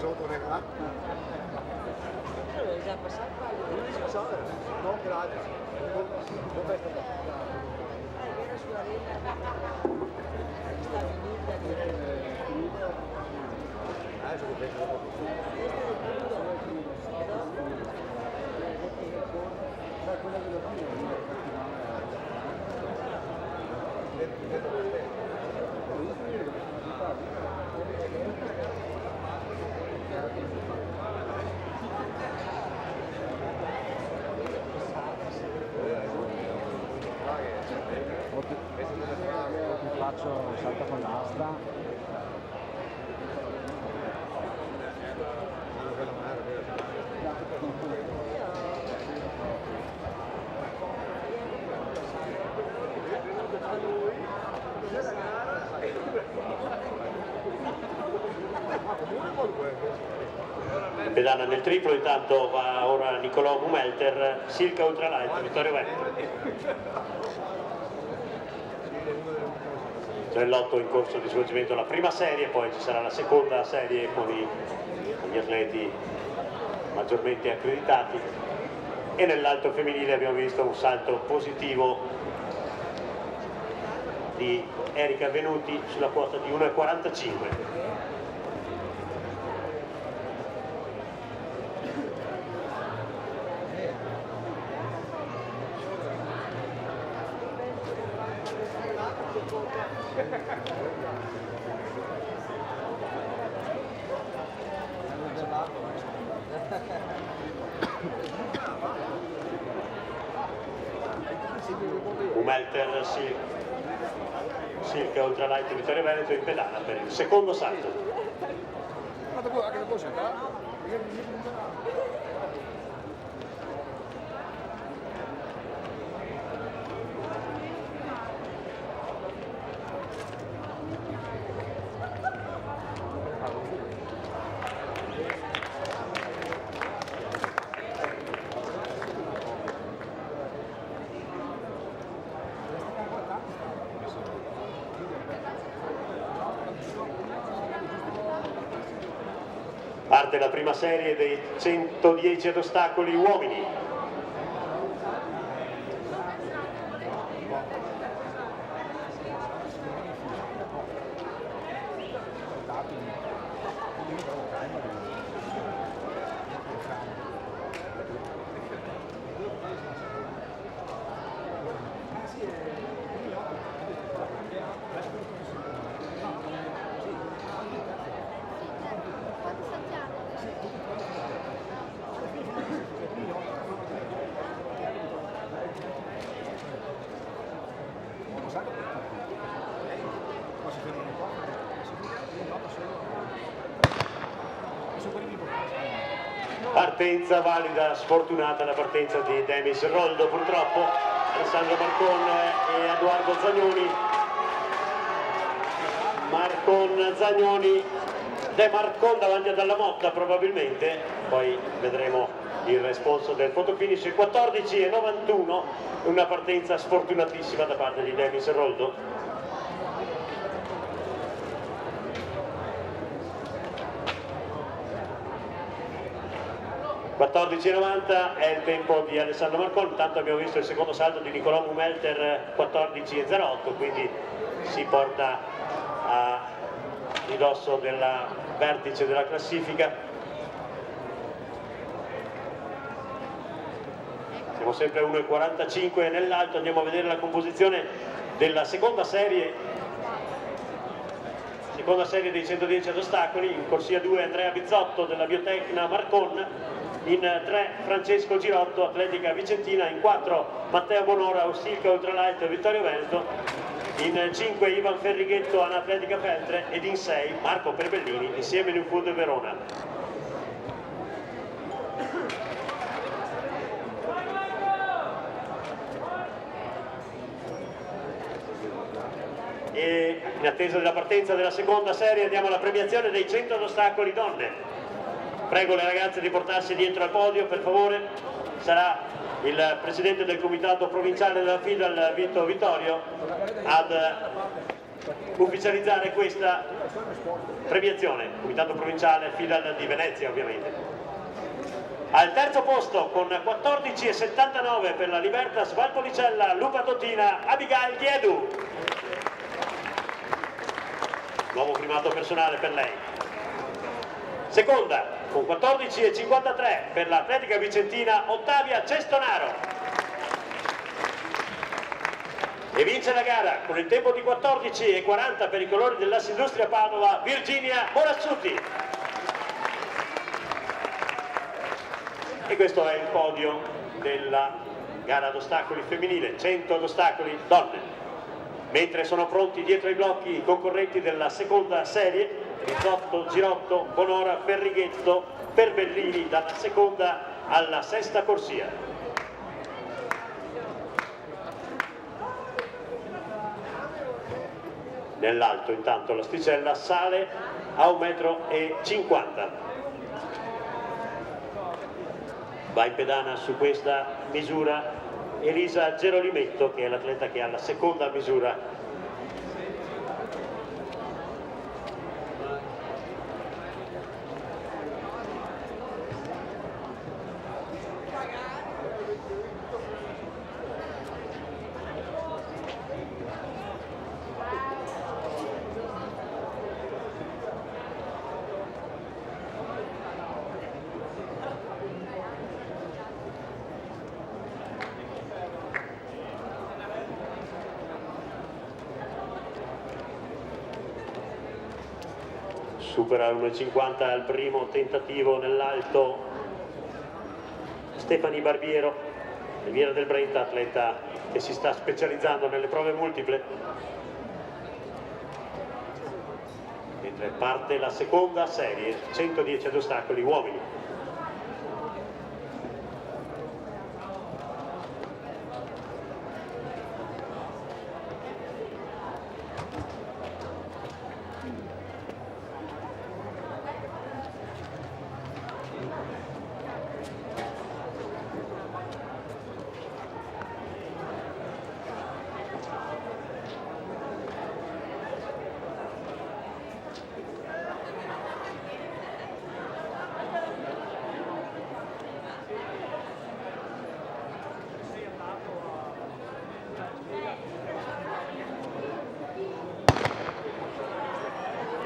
sotto regalato. Allora, già passato. No, grazie. Non fai stato. Era sulla rete. Sta venuta di... Adesso che penso faccio salta con l'asta. Pedana nel triplo, intanto va ora Nicolò Mumelter, Silca Ultralight, Vittorio Veneto. C'è il lotto in corso di svolgimento la prima serie, poi ci sarà la seconda serie con gli atleti maggiormente accreditati, e nell'alto femminile abbiamo visto un salto positivo di Erika Venuti sulla quota di 1,45. Mumelter, Silca Ultralight, Vittorio Veneto in pedana per il secondo salto. Parte la prima serie dei 110 ad ostacoli uomini. Partenza valida, sfortunata la partenza di Demis Roldo purtroppo. Alessandro Marcon e Edoardo Zagnoni. Marcon, Zagnoni, De Marcon davanti a Dalla Motta probabilmente, poi vedremo il responso del fotofinish. 14,91, una partenza sfortunatissima da parte di Demis Roldo. 14,90 è il tempo di Alessandro Marcon. Intanto abbiamo visto il secondo salto di Nicolò Mumelter, 14,08, quindi si porta a ridosso del vertice della classifica. Siamo sempre a 1,45 nell'alto. Andiamo a vedere la composizione della seconda serie dei 110 ad ostacoli. In corsia 2 Andrea Bizzotto della Biotecna Marcon, in 3 Francesco Girotto, Atletica Vicentina, in 4 Matteo Bonora, Silca Ultralight, Vittorio Veneto, in 5 Ivan Ferrighetto, Anatletica Feltre, ed in 6 Marco Perbellini, insieme New Food Verona. E in attesa della partenza della seconda serie andiamo alla premiazione dei 100 ad ostacoli donne. Prego le ragazze di portarsi dietro al podio, per favore. Sarà il presidente del comitato provinciale della FIDAL, Vito Vittorio, ad ufficializzare questa premiazione. Comitato provinciale FIDAL di Venezia, ovviamente. Al terzo posto con 14,79 per la Libertas Valpolicella Lupa Dottina Abigail Diedu. Nuovo primato personale per lei. Seconda con 14,53 per l'atletica vicentina Ottavia Cestonaro. E vince la gara con il tempo di 14,40 per i colori dell'Assindustria Padova Virginia Morassuti. E questo è il podio della gara ad ostacoli femminile, 100 ad ostacoli donne. Mentre sono pronti dietro ai blocchi i concorrenti della seconda serie, Rizzotto, Girotto, Bonora, Ferrighetto, Perbellini dalla seconda alla sesta corsia. Nell'alto intanto l'asticella sale a 1,50 m. Va in pedana su questa misura Elisa Gerolimetto, che è l'atleta che ha la seconda misura. Supera 1,50 al primo tentativo nell'alto Stefani Barbiero del Brenta, atleta che si sta specializzando nelle prove multiple. Mentre parte la seconda serie, 110 ad ostacoli uomini.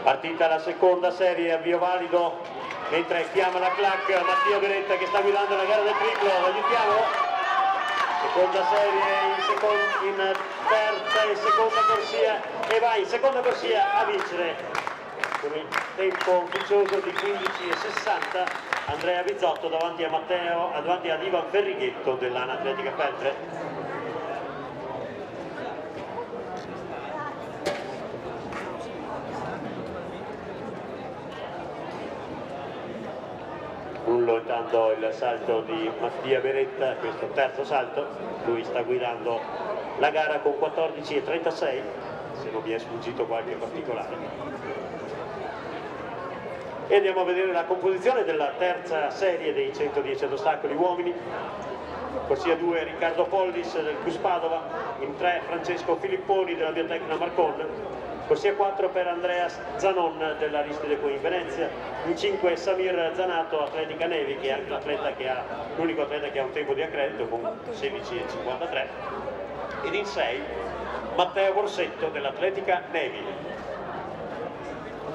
Partita la seconda serie, avvio valido, mentre chiama la clac Mattia Beretta che sta guidando la gara del triplo. Aiutiamo! Seconda serie in terza e seconda corsia e va in seconda corsia a vincere con il tempo ufficioso di 15,60 Andrea Bizzotto davanti ad Ivan Ferrighetto dell'Ana Atletica Feltre. Intanto il salto di Mattia Beretta, questo terzo salto, lui sta guidando la gara con 14,36, se non mi è sfuggito qualche particolare. E andiamo a vedere la composizione della terza serie dei 110 ad ostacoli uomini. Corsia 2 Riccardo Pollis del CUS Padova, in 3 Francesco Filipponi della Biotecna Marcon, corsia 4 per Andrea Zanon dell'Aristide qui in Venezia, in 5 Samir Zanato, Atletica Nevi, che è l'unico atleta che ha un tempo di accredito con 16,53, ed in 6 Matteo Borsetto dell'Atletica Nevi.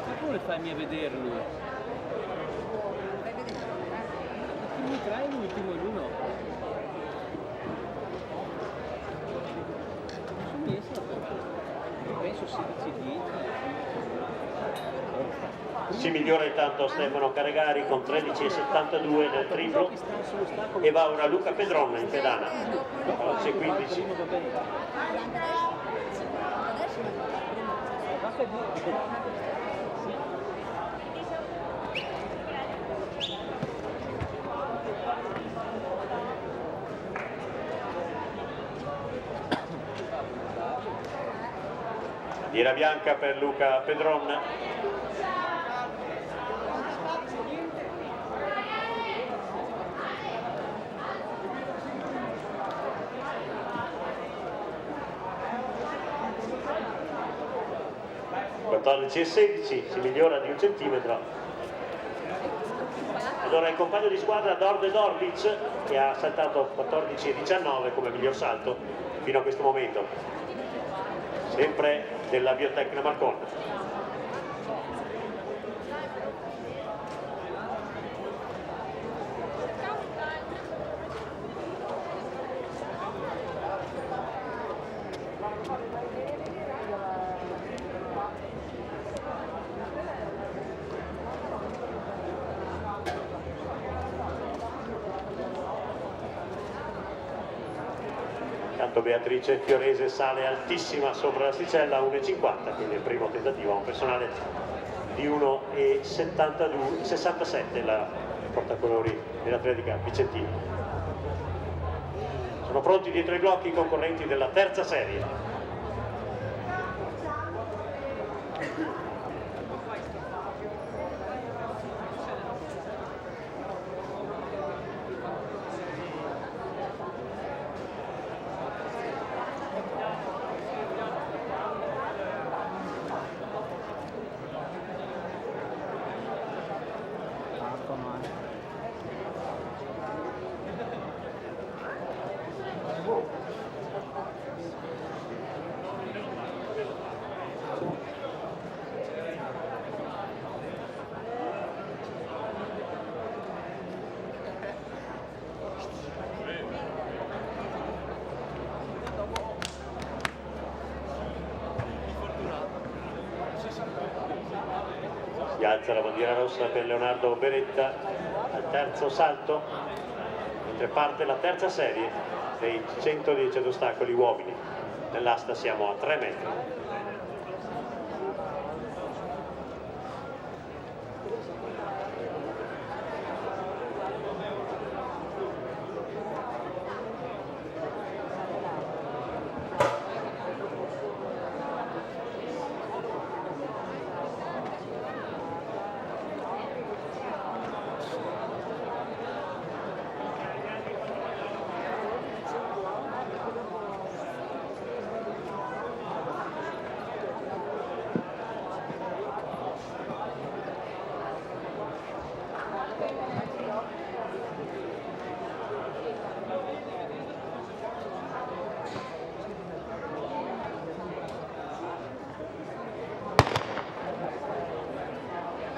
Ma come fai a vederlo? L'ultimo 3 e l'ultimo l'1. Sono messo penso 16-10. Si migliora intanto Stefano Caregari con 13,72 nel triplo e va ora Luca Pedron in pedana, 11,15. Bandiera bianca per Luca Pedron. 14,16, si migliora di 1 centimetro. Allora il compagno di squadra Dorde Dorbic, che ha saltato 14,19 come miglior salto fino a questo momento, sempre della Biotecna Marcon. Intanto Beatrice Fiorese sale altissima sopra l'asticella a 1,50, quindi il primo tentativo a un personale di 1,67 la portacolori dell'Atletica Vicentina. Sono pronti dietro i blocchi i concorrenti della terza serie. Si alza la bandiera rossa per Leonardo Beretta al terzo salto, mentre parte la terza serie dei 110 ad ostacoli uomini. Nell'asta siamo a 3 metri.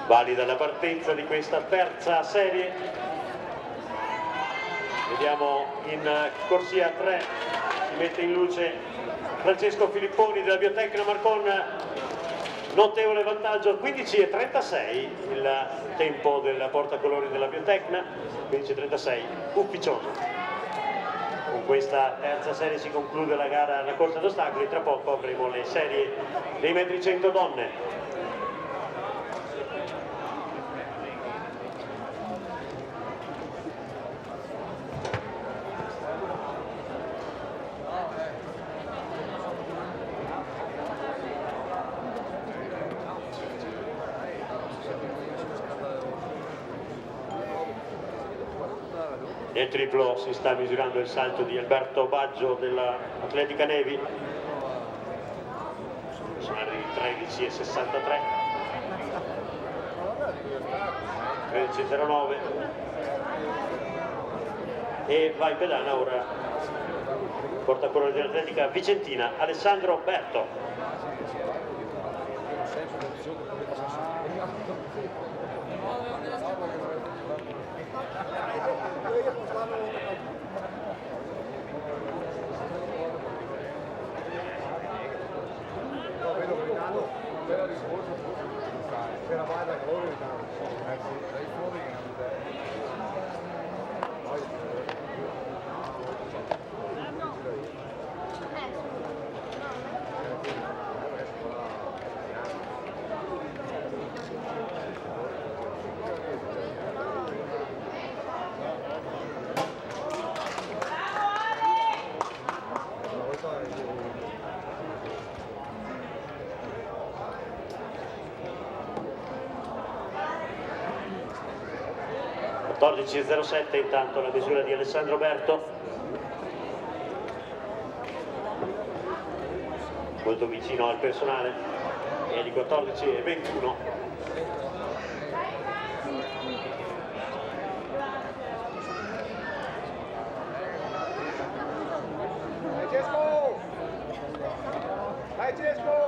Valida la partenza di questa terza serie. Vediamo in corsia 3 si mette in luce Francesco Filipponi della Biotecna Marcon, notevole vantaggio, 15,36 il tempo del portacolori della Biotecna, 15,36 ufficioso. Con questa terza serie si conclude la gara, la corsa d'ostacoli. Tra poco avremo le serie dei metri 100 donne. Nel triplo si sta misurando il salto di Alberto Baggio dell'Atletica Nevi, personale di 13,63, 13,09, e va in pedana ora portacolori dell'Atletica Vicentina Alessandro Berto. (14,07) intanto la misura di Alessandro Berto, molto vicino al personale. e di 14 e 21. Francesco! Francesco!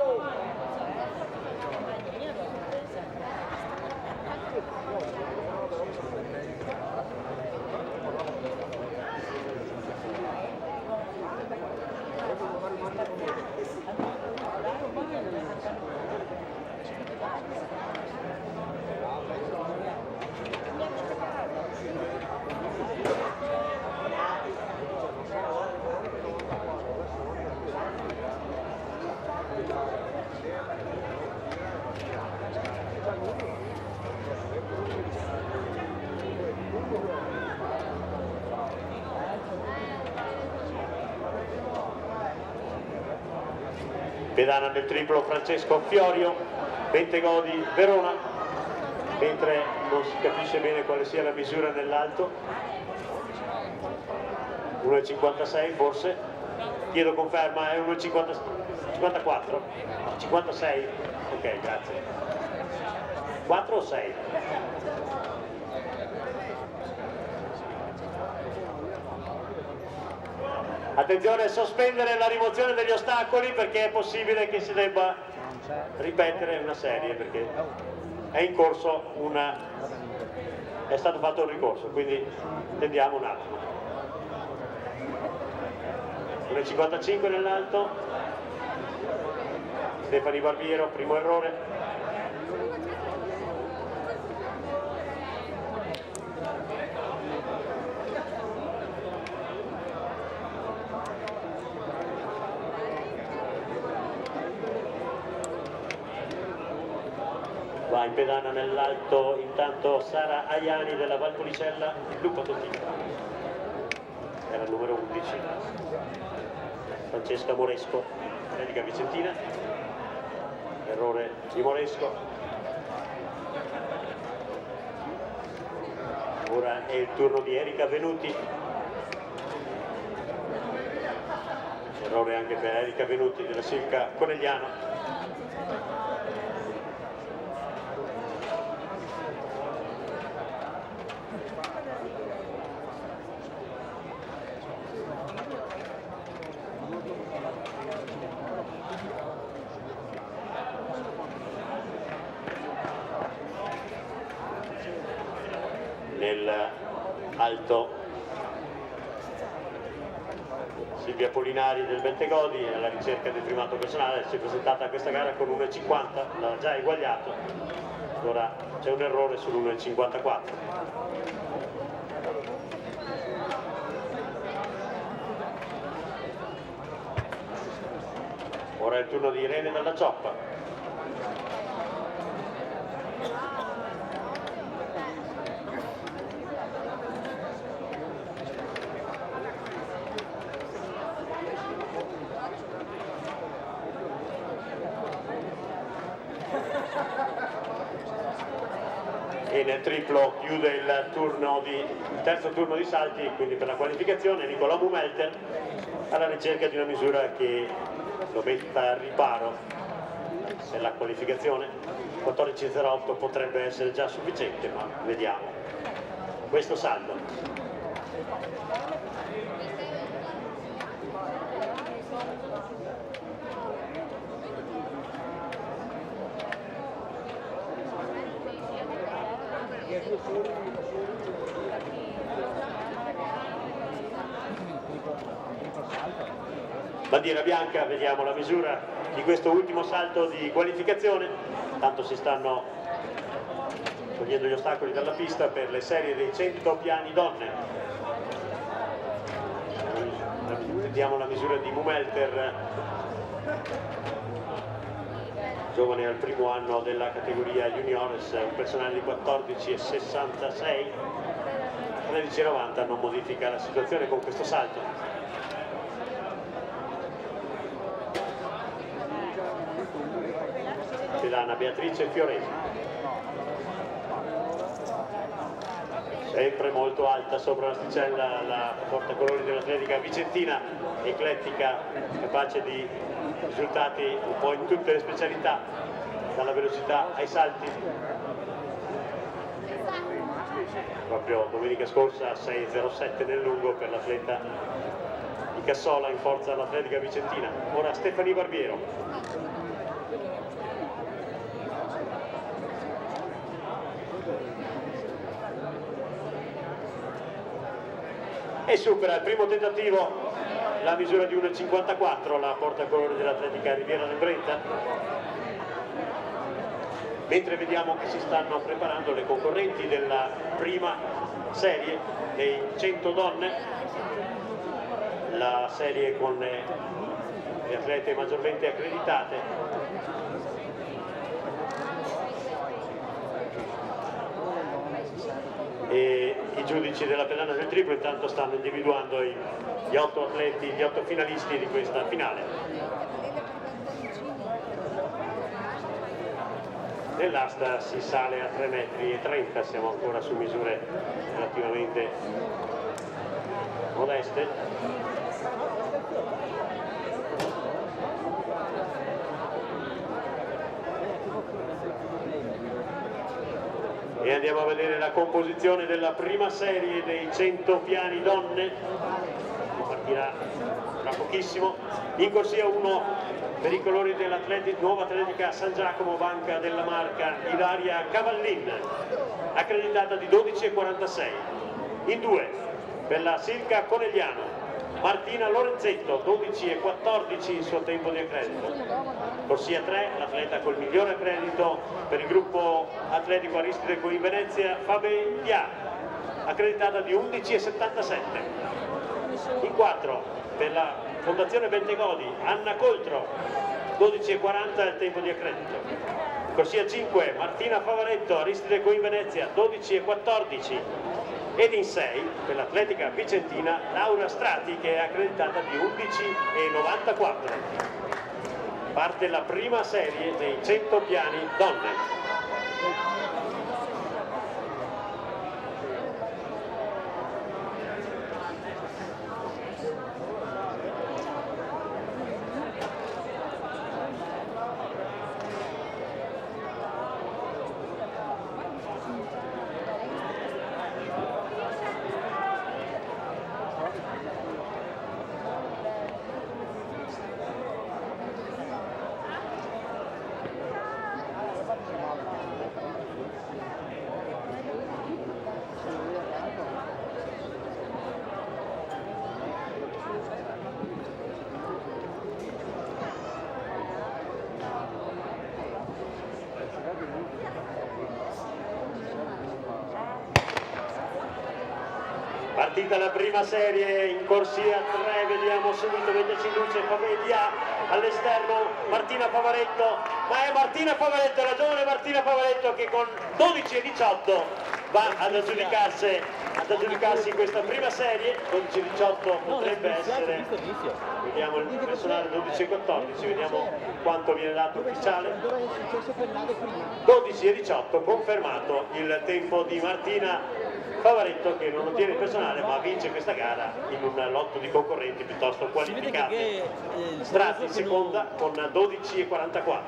Pedana nel triplo Francesco Fiorio, Bentegodi Verona, mentre non si capisce bene quale sia la misura nell'alto, 1,56 forse, chiedo conferma, è 1,54, 56, ok, grazie, 4 o 6? Attenzione a sospendere la rimozione degli ostacoli perché è possibile che si debba ripetere una serie perché è in corso è stato fatto un ricorso, quindi attendiamo un attimo. 1,55 nell'alto, Stefani Barbiero, primo errore. Va in pedana nell'alto intanto Sara Aiani della Valpolicella, Lupo Tottino, era il numero 11, Francesca Moresco, Erika Vicentina, errore di Moresco. Ora è il turno di Erika Venuti, errore anche per Erika Venuti della Silca Conegliano. Nell'alto Silvia Polinari del Bentegodi alla ricerca del primato personale, si è presentata a questa gara con 1,50, l'ha già eguagliato, ora c'è un errore sull'1,54. Ora è il turno di Irene Dalla Cioppa. E nel triplo chiude il terzo turno di salti, quindi per la qualificazione, Nicola Mumelter alla ricerca di una misura che lo metta al riparo della qualificazione. 14,08 potrebbe essere già sufficiente, ma vediamo questo salto. Bandiera bianca, vediamo la misura di questo ultimo salto di qualificazione. Tanto si stanno togliendo gli ostacoli dalla pista per le serie dei 100 piani donne. Vediamo la misura di Mumelter, giovane al primo anno della categoria juniores, un personale di 14,66, 13,90, non modifica la situazione con questo salto. Pedana Beatrice Fioresi, sempre molto alta sopra l'asticella la portacolori dell'atletica vicentina, eclettica, capace di risultati un po' in tutte le specialità. dalla velocità ai salti. Proprio domenica scorsa 6.07 nel lungo per l'atleta di Cassola in forza all'Atletica Vicentina. Ora Stefani Barbiero. E supera il primo tentativo la misura di 1,54, la portacolore dell'Atletica Riviera del Brenta, mentre vediamo che si stanno preparando le concorrenti della prima serie dei 100 donne, la serie con le atlete maggiormente accreditate. E i giudici della pedana del triplo intanto stanno individuando gli 8 atleti, gli 8 finalisti di questa finale. Nell'asta si sale a 3,30 m, siamo ancora su misure relativamente modeste. E andiamo a vedere la composizione della prima serie dei 100 piani donne, partirà tra pochissimo. In corsia 1 per i colori Nuova Atletica San Giacomo, Banca della Marca, Ilaria Cavallin, accreditata di 12,46. In 2 per la Silca Conegliano, Martina Lorenzetto, 12,14 il suo tempo di accredito. Corsia 3, l'atleta col migliore accredito per il gruppo atletico Aristide Coin Venezia, Fabe Dia, accreditata di 11,77. In 4 per la Fondazione Bentegodi, Anna Coltro, 12,40 il tempo di accredito. Corsia 5, Martina Favaretto, Aristide Coin Venezia, 12,14. Ed in 6 per l'Atletica Vicentina, Laura Strati, che è accreditata di 11,94. Parte la prima serie dei 100 piani donne. Partita la prima serie in corsia 3, vediamo subito, metterci in luce Favedia all'esterno, Martina Favaretto, ma è Martina Favaretto, la giovane Martina Favaretto che con 12,18 va ad aggiudicarsi questa prima serie. 12,18 potrebbe essere, vediamo il personale 12,14, vediamo quanto viene dato ufficiale. 12,18 confermato il tempo di Martina Favaretto, che non ottiene il personale ma vince questa gara in un lotto di concorrenti piuttosto qualificati. Strati in seconda con 12,44.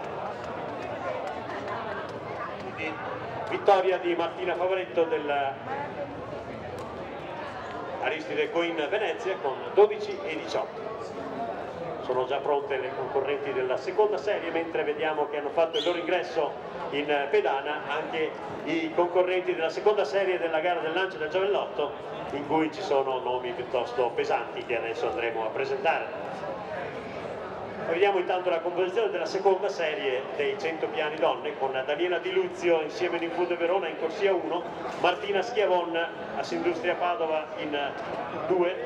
Vittoria di Martina Favaretto del Aristide Coin Venezia con 12,18. Sono già pronte le concorrenti della seconda serie, mentre vediamo che hanno fatto il loro ingresso in pedana anche i concorrenti della seconda serie della gara del lancio del giavellotto, in cui ci sono nomi piuttosto pesanti che adesso andremo a presentare. Vediamo intanto la composizione della seconda serie dei 100 piani donne, con Daniela Di Luzio insieme a Ninfude Verona in corsia 1, Martina Schiavon a Sindustria Padova in 2,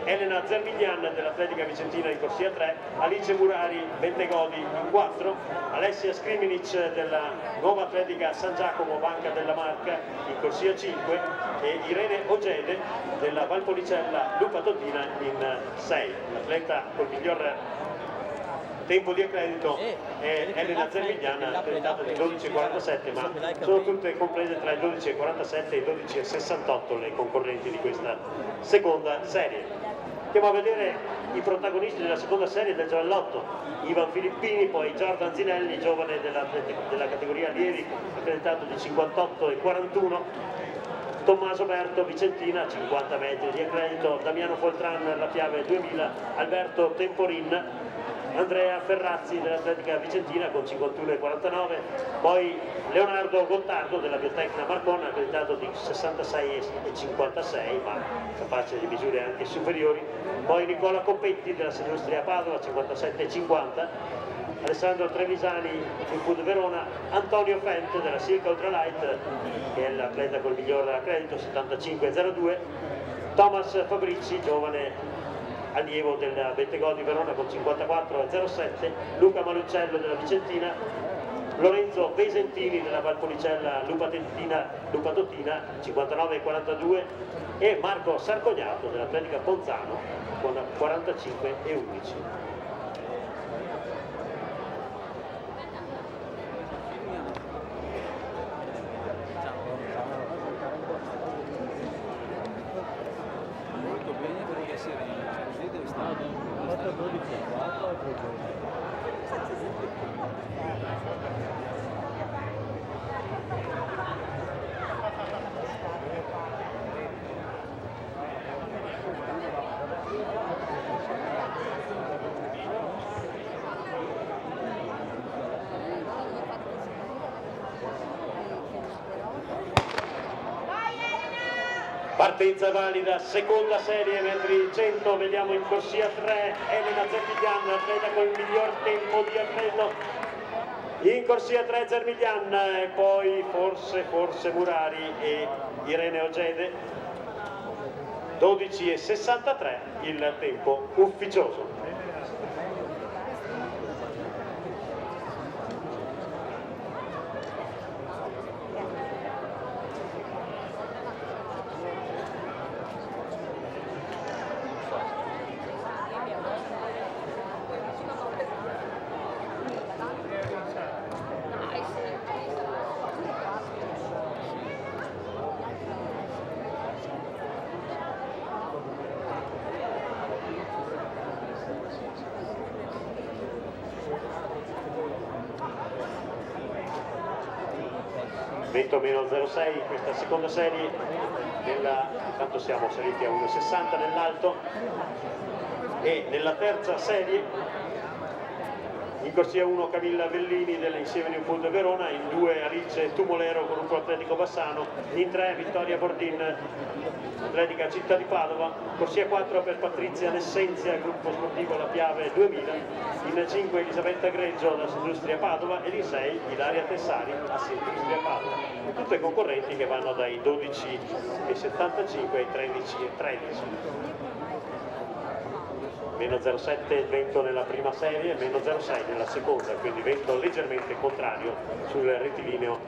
Elena Zermiglian dell'Atletica Vicentina in corsia 3, Alice Murari Bentegodi in 4, Alessia Skriminic della Nuova Atletica San Giacomo Banca della Marca in corsia 5 e Irene Ogede della Valpolicella Lupa Todina in 6. L'atleta col miglior tempo di accredito è Elena Zermigliana, accreditata di 12,47, ma sono tutte comprese tra i 12,47 e i 12,68 le concorrenti di questa seconda serie. Andiamo a vedere i protagonisti della seconda serie del giavellotto: Ivan Filippini, poi Jordan Zinelli, giovane della categoria allievi, accreditato di 58 e 41, Tommaso Berto Vicentina 50 metri di accredito, Damiano Foltran La Piave 2000, Alberto Temporin, Andrea Ferrazzi dell'Atletica Vicentina con 51 e 49, poi Leonardo Gottardo della Biotecna Marcon, accreditato di 66 e 56, ma capace di misure anche superiori, poi Nicola Coppetti della Industria Padova 57 e 50, Alessandro Trevisani del Food Verona, Antonio Fente della Silca Ultralight, che è l'atleta col miglior accredito 75,02, Thomas Fabrizi, giovane allievo della Bentegò di Verona con 54,07, Luca Malucello della Vicentina, Lorenzo Vesentini della Valpolicella Lupatottina 59,42 e Marco Sarcognato dell'Atletica Ponzano con 45,11. Molto bene perché sereno, così deve stare. Partenza valida, seconda serie, metri 100, vediamo in corsia 3 Elena Zermiglian, atleta con il miglior tempo di accredito. In corsia 3 Zermiglian e poi forse Murari e Irene Ogede, 12,63 il tempo ufficioso. Vento meno 06 in questa seconda serie, intanto siamo saliti a 1,60 nell'alto, e nella terza serie in corsia 1 Camilla Bellini dell'Insieme New Food Verona, in 2 Alice Tumolero Gruppo Atletico Bassano, in 3 Vittoria Bordin Atletica Città di Padova, corsia 4 per Patrizia Nessenzia Gruppo Sportivo La Piave 2000, in 5 Elisabetta Greggio da Industria Padova ed in 6 Ilaria Tessari a Industria Padova, tutte concorrenti che vanno dai 12,75 ai 13,13. Meno 0,7 il vento nella prima serie, meno 0,6 nella seconda, quindi vento leggermente contrario sul rettilineo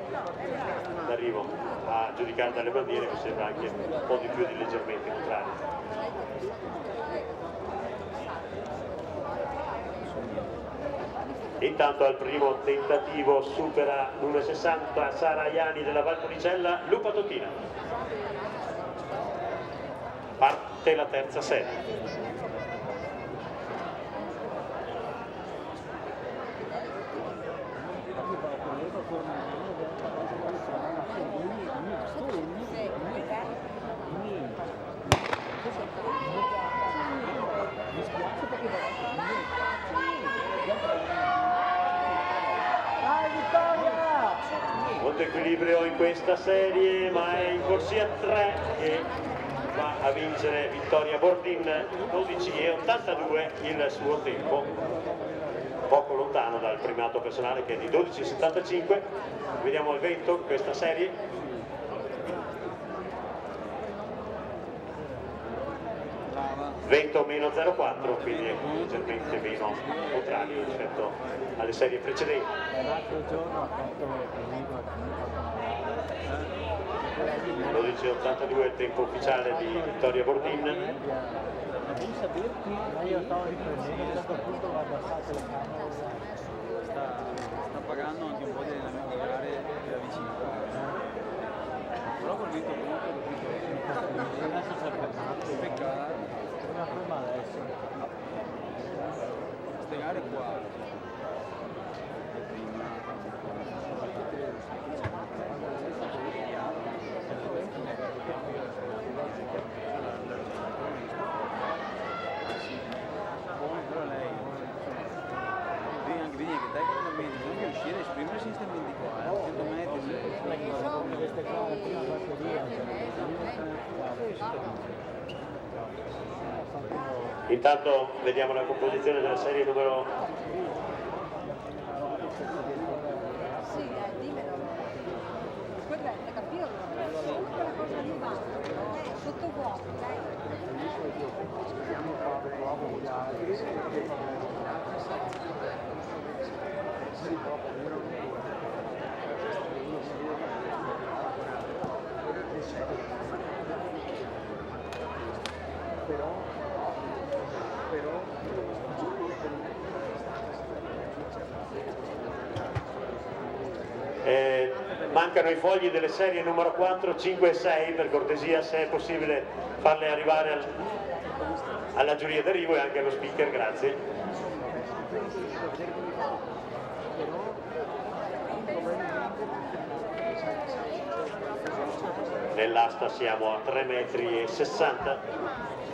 d'arrivo. A giudicare dalle bandiere mi sembra anche un po' di più di leggermente contrario. Intanto al primo tentativo supera l'1,60 Sara Iani della Valpolicella Lupatottina. Parte la terza serie. Molto equilibrio in questa serie, ma è in corsia 3 che va a vincere Vittoria Bordin, 12,82 il suo tempo, poco lontano dal primato personale che è di 12,75. Vediamo il vento in questa serie. Vento meno 0,4, quindi è leggermente meno contrario rispetto alle serie precedenti. L'altro giorno ha fatto 12,82 il tempo ufficiale di Vittoria Bordin. Devi saperti io stavo riprendendo, a un certo punto va abbassato le camere. sta pagando anche un po' di allenamento di gare da vicino. Però col vento comunque adesso si è fermato. Peccato. prima adesso. Queste gare qua, le prima, però lei, vedi che tecnicamente bisogna riuscire a esprimersi in questi momenti qua, 100 metri, Queste qua, la prima batteria, Intanto vediamo la composizione della serie numero Sì, dimmelo. Quello è capito? Quella cosa lì va. Sotto vuoto, dai. mancano i fogli delle serie numero 4, 5 e 6, per cortesia se è possibile farle arrivare alla giuria d'arrivo e anche allo speaker, grazie. Nell'asta siamo a 3,60 m.